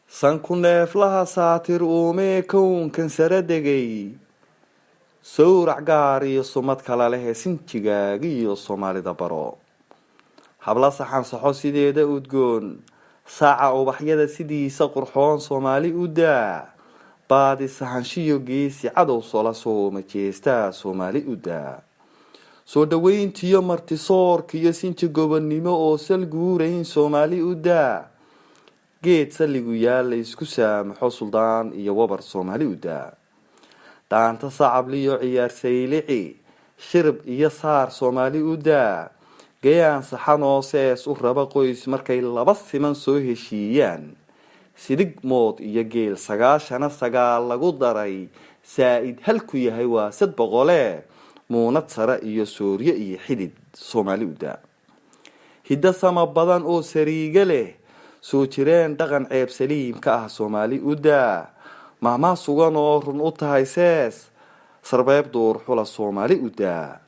sanku neeflaha saatir uumee kownkan sare degay sawrac gaar iyo sumad kala leh sinjigaagi iyo soomaalida baro habla saxan saxo sideeda udgoon saaca ubaxyada sidiisa qurxoon soomaali u daa baadi saxanshiyo geesi cadow sola soo majeesta soomaali u daa soo dhaweyntiyo martisoorkiyo sinji gobonnimo oo sal guurayn soomaali u daa geed saligu yaala isku saamaxo suldaan iyo wabar soomaali u daa daanta sacabliyo ciyaar saylici shirb iyo saar soomaali u daa gayaan saxan oo sees u raba qoys markay laba siman soo heshiiyaan sidig mood iyo geel 99 lagu daray saa'id halku yahay waa 700 muunad sare iyo sooriye iyo xidid soomaali u daa hidda sama badan oo sariiga leh soo jireen dhaqan ceeb saliim ka ah soomaali u daa maama sugan oo run u tahay sees sarbeeb duur xula soomaali u daa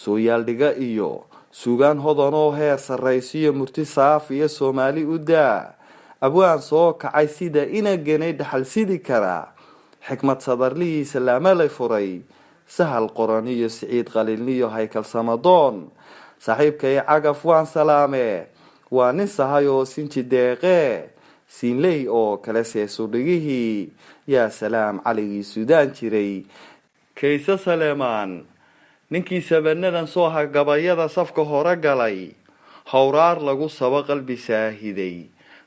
soo yaaldhiga iyo suugaan hodan oo heer sarraysiyo murti saaf iyo soomaali u daa abwaan soo kacay sida ina ganay dhaxal sidi kara xikmad sadarlihiisa laama lay furay sahal qoran iyo siciid qaliilniyo haykal samadoon saaxiibkay cagaf waan salaame waa nin sahay oo sinji deeqe siinley oo kale seeso dhigihii yaa salaam caligii suudaan jiray kaysa saleemaan ninkii sabanadan soo hagabayada safka hore galay hawraar lagu saba qalbi saahiday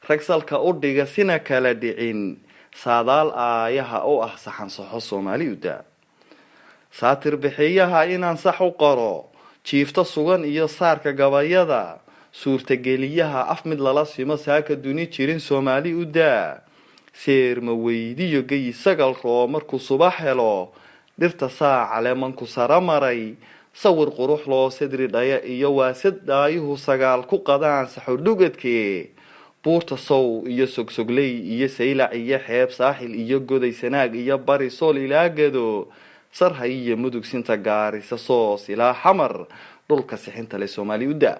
ragsalka u dhiga sina kala dhicin saadaal aayaha oo ah saxan saxo soomaali u daa saatir bixiyaha inaan sax u qoro jiifta sugan iyo saarka gabayada suurtageliyaha af mid lala simo saaka duni jirin soomaali u daa seerma weydiyo gayi sagal roo markuu subax helo dhirta saaca leemanku sara maray sawir qurux loo sadri dhaya iyo waasad dhaayuhu sagaal ku qadaan saxo dhugadkee buurta sow iyo sogsogley iyo saylac iyo xeeb saaxil iyo goday sanaag iyo bari sool ilaa gado sarhay iyo mudug sinta gaarisa soos ilaa xamar dhulka sixinta leh soomaali u daa